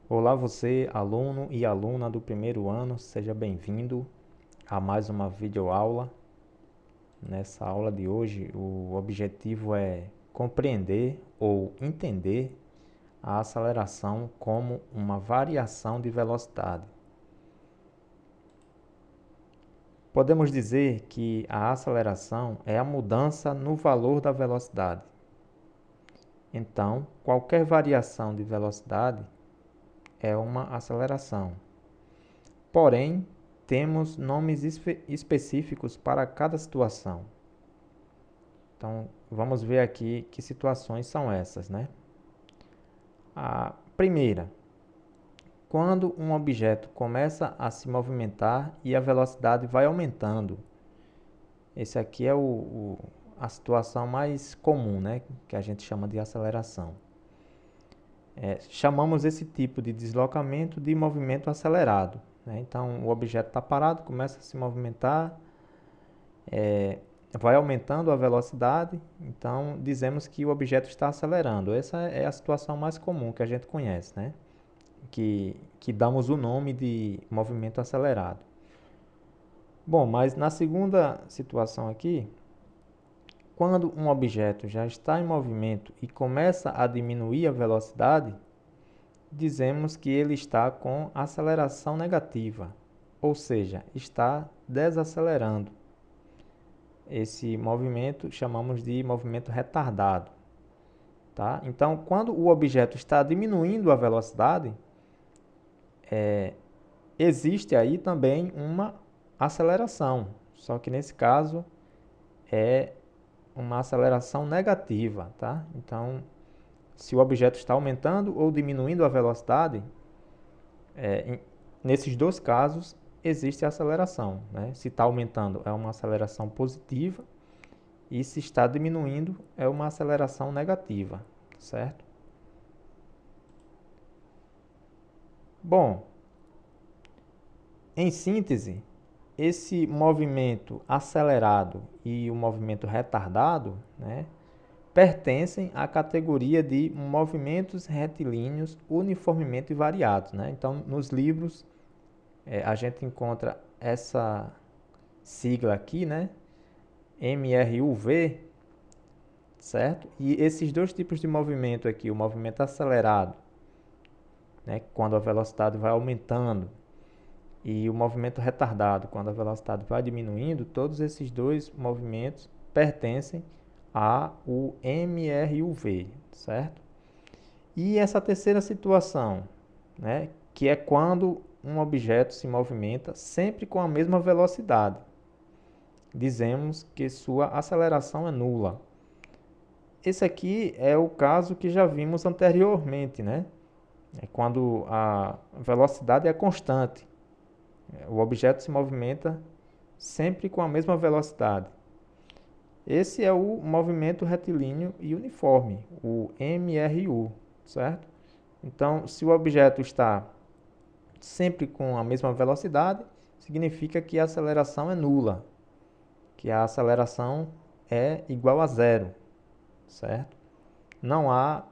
Olá você, aluno e aluna do primeiro ano, seja bem-vindo a mais uma videoaula. Nessa aula de hoje, o objetivo é compreender ou entender a aceleração como uma variação de velocidade. Podemos dizer que a aceleração é a mudança no valor da velocidade. Então, qualquer variação de velocidade é uma aceleração. Porém, temos nomes específicos para cada situação. Então, vamos ver aqui que situações são essas, né? A primeira, quando um objeto começa a se movimentar e a velocidade vai aumentando. Esse aqui é a situação mais comum, né? Que a gente chama de aceleração. Chamamos esse tipo de deslocamento de movimento acelerado, né? Então, o objeto está parado, começa a se movimentar, vai aumentando a velocidade, então dizemos que o objeto está acelerando. Essa é a situação mais comum que a gente conhece, né? Que damos o nome de movimento acelerado. Bom, mas na segunda situação aqui, quando um objeto já está em movimento e começa a diminuir a velocidade, dizemos que ele está com aceleração negativa, ou seja, está desacelerando. Esse movimento chamamos de movimento retardado. Tá? Então, quando o objeto está diminuindo a velocidade, existe aí também uma aceleração, só que nesse caso é uma aceleração negativa. Tá? Então, se o objeto está aumentando ou diminuindo a velocidade, nesses dois casos existe aceleração. Né? Se está aumentando é uma aceleração positiva e se está diminuindo é uma aceleração negativa, certo? Bom, em síntese, esse movimento acelerado e o movimento retardado, né, pertencem à categoria de movimentos retilíneos uniformemente variados. Né? Então, nos livros, a gente encontra essa sigla aqui, né, MRUV, certo? E esses dois tipos de movimento aqui, o movimento acelerado, né, quando a velocidade vai aumentando, e o movimento retardado, quando a velocidade vai diminuindo, todos esses dois movimentos pertencem ao MRUV, certo? E essa terceira situação, né, que é quando um objeto se movimenta sempre com a mesma velocidade. Dizemos que sua aceleração é nula. Esse aqui é o caso que já vimos anteriormente, né? É quando a velocidade é constante. O objeto se movimenta sempre com a mesma velocidade. Esse é o movimento retilíneo e uniforme, o MRU, certo? Então, se o objeto está sempre com a mesma velocidade, significa que a aceleração é nula, que a aceleração é igual a zero, certo? Não há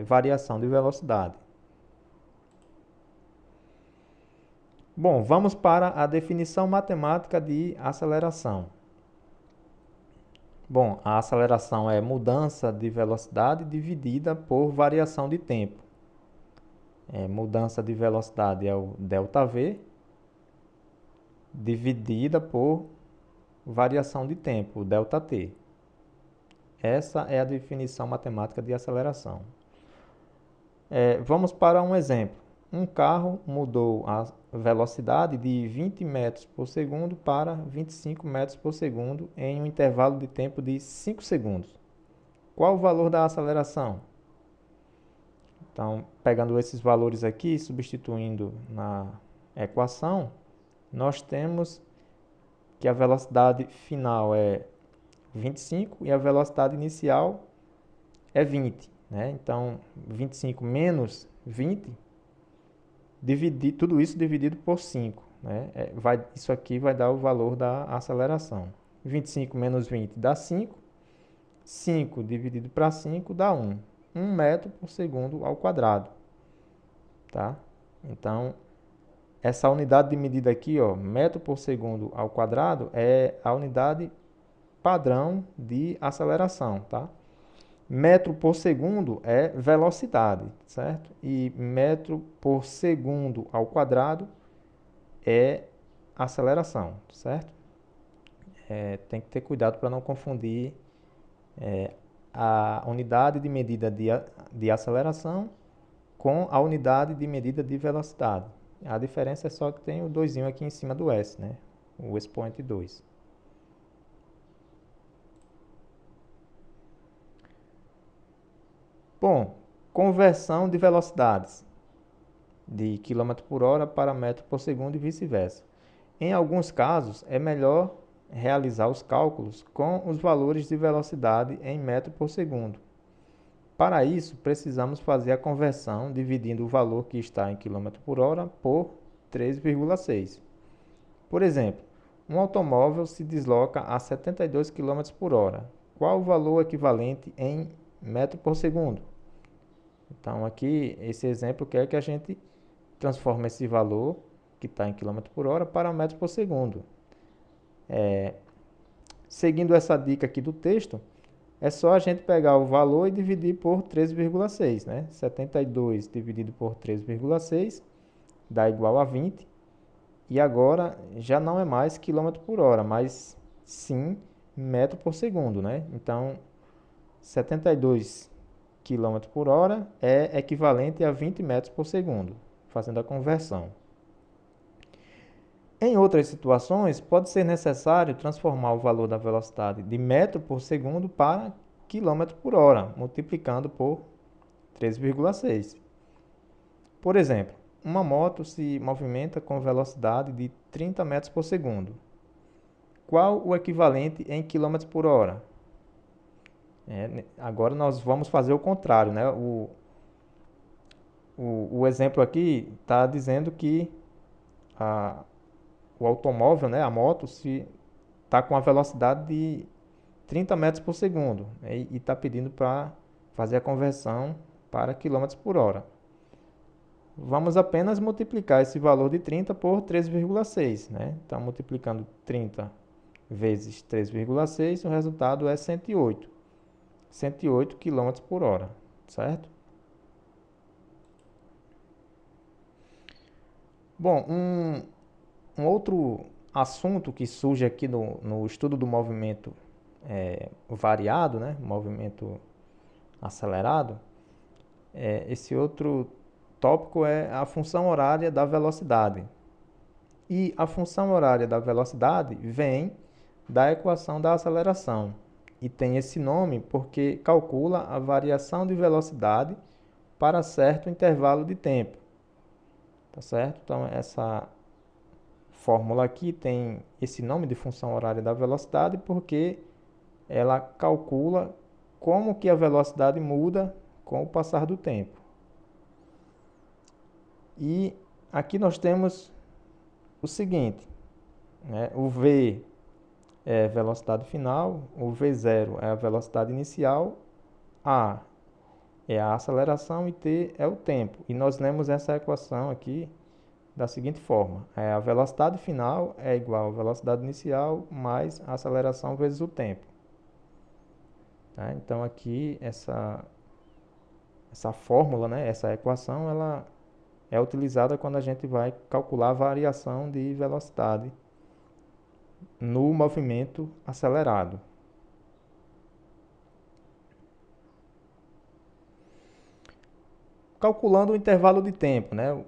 variação de velocidade. Bom, vamos para a definição matemática de aceleração. Bom, a aceleração é mudança de velocidade dividida por variação de tempo. Mudança de velocidade é o ΔV, dividida por variação de tempo, o ΔT. Essa é a definição matemática de aceleração. Vamos para um exemplo. Um carro mudou a velocidade de 20 metros por segundo para 25 metros por segundo em um intervalo de tempo de 5 segundos. Qual o valor da aceleração? Então, pegando esses valores aqui, substituindo na equação, nós temos que a velocidade final é 25 e a velocidade inicial é 20. Né? Então, 25 menos 20, tudo isso dividido por 5. Né? Isso aqui vai dar o valor da aceleração. 25 menos 20 dá 5. 5 dividido para 5 dá 1. 1 metro por segundo ao quadrado. tá? Então, essa unidade de medida aqui, ó, metro por segundo ao quadrado, é a unidade padrão de aceleração, tá? Metro por segundo é velocidade, certo? E metro por segundo ao quadrado é aceleração, certo? Tem que ter cuidado para não confundir a unidade de medida de aceleração com a unidade de medida de velocidade. A diferença é só que tem o 2 aqui em cima do S, né? O expoente 2. Bom, conversão de velocidades de km por hora para metro por segundo e vice-versa. Em alguns casos, é melhor realizar os cálculos com os valores de velocidade em metro por segundo. Para isso, precisamos fazer a conversão dividindo o valor que está em km por hora por 3,6. Por exemplo, um automóvel se desloca a 72 km por hora. Qual o valor equivalente em metro por segundo? Então, aqui, esse exemplo quer que a gente transforme esse valor que está em km por hora para metro por segundo. Seguindo essa dica aqui do texto, é só a gente pegar o valor e dividir por 13,6, né? 72 dividido por 13,6 dá igual a 20. E agora já não é mais quilômetro por hora, mas sim metro por segundo, né? Então, 72 km por hora é equivalente a 20 metros por segundo, fazendo a conversão. Em outras situações, pode ser necessário transformar o valor da velocidade de metro por segundo para quilômetro por hora, multiplicando por 3,6. Por exemplo, uma moto se movimenta com velocidade de 30 metros por segundo. Qual o equivalente em quilômetros por hora? Agora nós vamos fazer o contrário, né? O exemplo aqui está dizendo que o automóvel, né, a moto, se está com a velocidade de 30 metros por segundo, né, e está pedindo para fazer a conversão para quilômetros por hora. Vamos apenas multiplicar esse valor de 30 por 3,6, né? Então, multiplicando 30 vezes 3,6, o resultado é 108. 108 km por hora, certo? Bom, um outro assunto que surge aqui no estudo do movimento variado, né? Movimento acelerado, esse outro tópico é a função horária da velocidade. E a função horária da velocidade vem da equação da aceleração. E tem esse nome porque calcula a variação de velocidade para certo intervalo de tempo. Tá certo? Então, essa fórmula aqui tem esse nome de função horária da velocidade porque ela calcula como que a velocidade muda com o passar do tempo. E aqui nós temos o seguinte, né? O V é velocidade final, o V0 é a velocidade inicial, A é a aceleração e T é o tempo. E nós lemos essa equação aqui da seguinte forma: a velocidade final é igual à velocidade inicial mais a aceleração vezes o tempo. Tá? Então aqui essa fórmula, né, essa equação, ela é utilizada quando a gente vai calcular a variação de velocidade no movimento acelerado. Calculando o intervalo de tempo, né?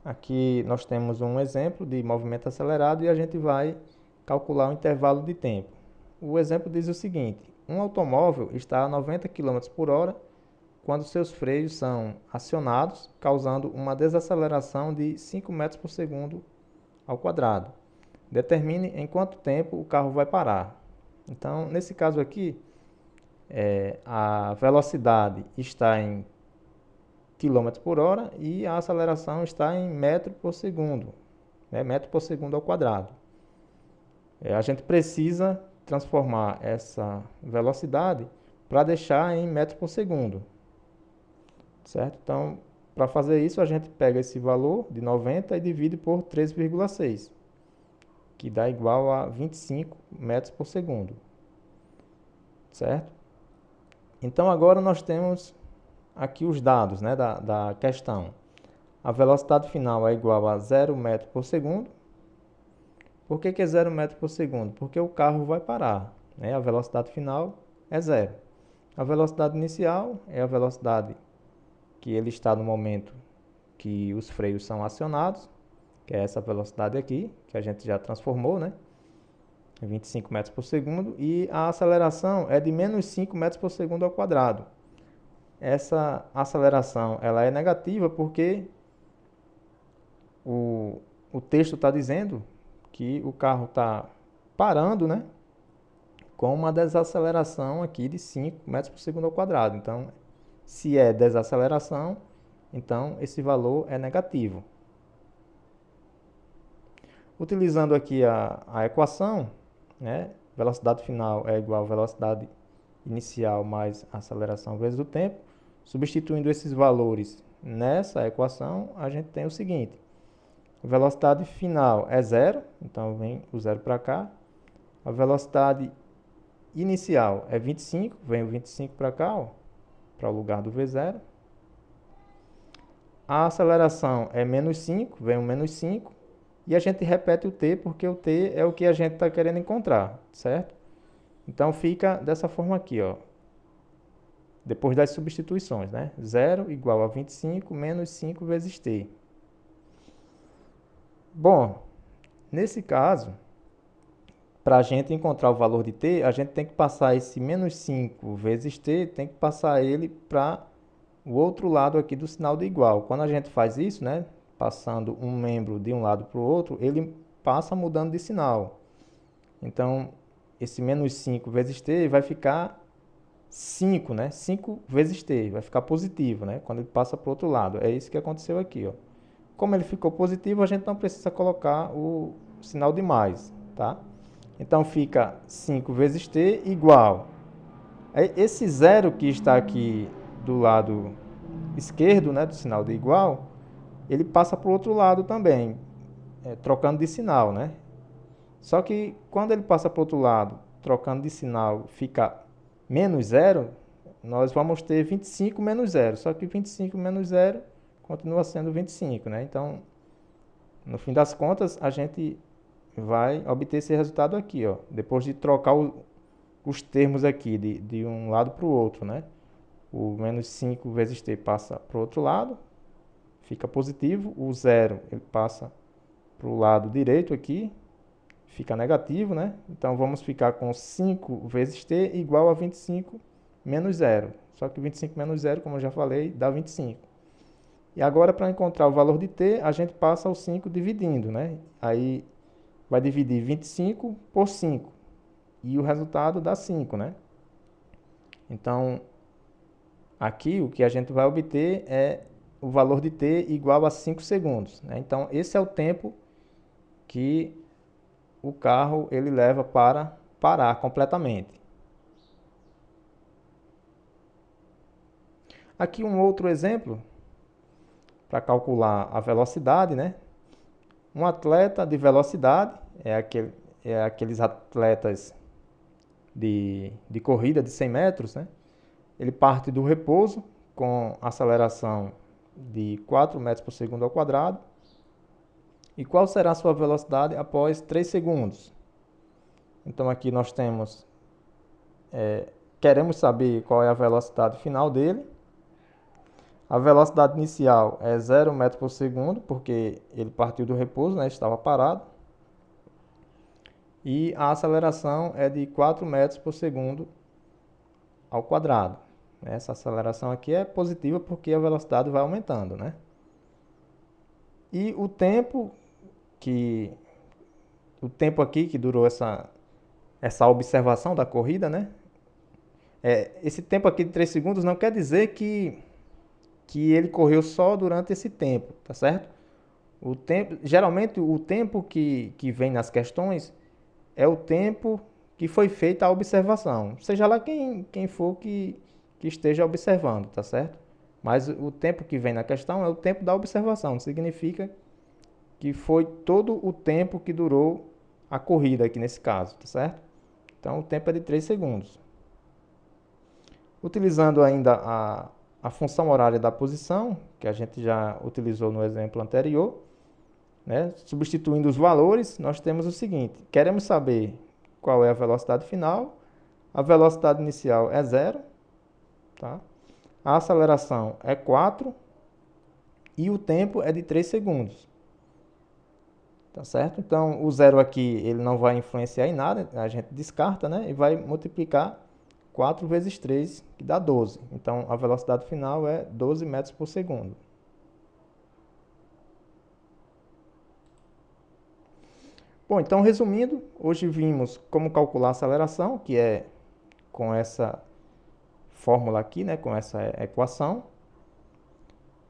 Aqui nós temos um exemplo de movimento acelerado e a gente vai calcular o intervalo de tempo. O exemplo diz o seguinte: um automóvel está a 90 km por hora quando seus freios são acionados, causando uma desaceleração de 5 metros por segundo ao quadrado. Determine em quanto tempo o carro vai parar. Então, nesse caso aqui, a velocidade está em km por hora e a aceleração está em metro por segundo, né? Metro por segundo ao quadrado. A gente precisa transformar essa velocidade para deixar em metro por segundo, certo? Então, para fazer isso, a gente pega esse valor de 90 e divide por 13,6, que dá igual a 25 metros por segundo, certo? Então, agora nós temos aqui os dados, né, da questão. A velocidade final é igual a 0 metro por segundo. Por que é 0 metro por segundo? Porque o carro vai parar, né? A velocidade final é zero. A velocidade inicial é a velocidade que ele está no momento que os freios são acionados, que é essa velocidade aqui, que a gente já transformou, né? 25 metros por segundo. E a aceleração é de menos 5 metros por segundo ao quadrado. Essa aceleração ela é negativa porque o texto está dizendo que o carro está parando, né, com uma desaceleração aqui de 5 metros por segundo ao quadrado. Então, se é desaceleração, então esse valor é negativo. Utilizando aqui a equação, né, velocidade final é igual a velocidade inicial mais aceleração vezes o tempo. Substituindo esses valores nessa equação, a gente tem o seguinte: a velocidade final é zero, então vem o zero para cá. A velocidade inicial é 25, vem o 25 para cá, para o lugar do V0. A aceleração é menos 5, vem o menos 5. E a gente repete o t, porque o t é o que a gente está querendo encontrar, certo? Então fica dessa forma aqui, ó. Depois das substituições, né? 0 igual a 25 menos 5 vezes t. Bom, nesse caso, para a gente encontrar o valor de t, a gente tem que passar esse menos 5 vezes t, tem que passar ele para o outro lado aqui do sinal de igual. Quando a gente faz isso, né, passando um membro de um lado para o outro, ele passa mudando de sinal. Então, esse menos 5 vezes t vai ficar 5, né? 5 vezes t, vai ficar positivo, né? Quando ele passa para o outro lado. É isso que aconteceu aqui, ó. Como ele ficou positivo, a gente não precisa colocar o sinal de mais, tá? Então, fica 5 vezes t igual. Esse zero que está aqui do lado esquerdo, né, do sinal de igual, ele passa para o outro lado também, trocando de sinal, né? Só que quando ele passa para o outro lado, trocando de sinal, fica menos zero, nós vamos ter 25 menos zero. Só que 25 menos zero continua sendo 25, né? Então, no fim das contas, a gente vai obter esse resultado aqui, ó. Depois de trocar os termos aqui de um lado para o outro, né? O menos 5 vezes t passa para o outro lado, fica positivo. O zero ele passa para o lado direito aqui, fica negativo, né? Então, vamos ficar com 5 vezes t igual a 25 menos zero. Só que 25 menos zero, como eu já falei, dá 25. E agora, para encontrar o valor de t, a gente passa o 5 dividindo, né? Aí, vai dividir 25 por 5. E o resultado dá 5, né? Então, aqui o que a gente vai obter é o valor de t igual a 5 segundos, né? Então, esse é o tempo que o carro ele leva para parar completamente. Aqui um outro exemplo para calcular a velocidade, né? Um atleta de velocidade é aqueles atletas de corrida de 100 metros, né? Ele parte do repouso com aceleração de 4 metros por segundo ao quadrado. E qual será a sua velocidade após 3 segundos? Então aqui nós temos, queremos saber qual é a velocidade final dele. A velocidade inicial é 0 metros por segundo, porque ele partiu do repouso, né? Estava parado. E a aceleração é de 4 metros por segundo ao quadrado. Essa aceleração aqui é positiva porque a velocidade vai aumentando, né? E o tempo aqui que durou essa observação da corrida, né? Esse tempo aqui de 3 segundos não quer dizer que ele correu só durante esse tempo, tá certo? Geralmente o tempo que vem nas questões é o tempo que foi feita a observação, seja lá quem for que esteja observando, tá certo? Mas o tempo que vem na questão é o tempo da observação, significa que foi todo o tempo que durou a corrida aqui nesse caso, tá certo? Então o tempo é de 3 segundos. Utilizando ainda a função horária da posição, que a gente já utilizou no exemplo anterior, né? Substituindo os valores, nós temos o seguinte: queremos saber qual é a velocidade final, a velocidade inicial é 0, tá? A aceleração é 4 e o tempo é de 3 segundos. Tá certo? Então, o zero aqui ele não vai influenciar em nada, a gente descarta, né? E vai multiplicar 4 vezes 3, que dá 12. Então, a velocidade final é 12 metros por segundo. Bom, então, resumindo, hoje vimos como calcular a aceleração, que é com essa fórmula aqui, né? Com essa equação.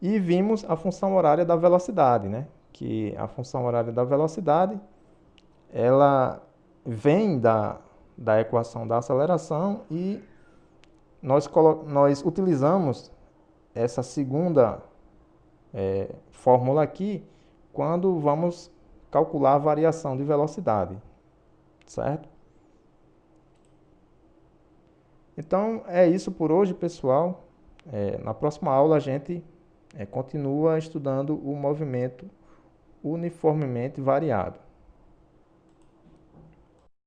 E vimos a função horária da velocidade, né? Que a função horária da velocidade, ela vem da equação da aceleração e nós utilizamos essa segunda fórmula aqui quando vamos calcular a variação de velocidade, certo? Então é isso por hoje, pessoal. Na próxima aula a gente continua estudando o movimento uniformemente variado.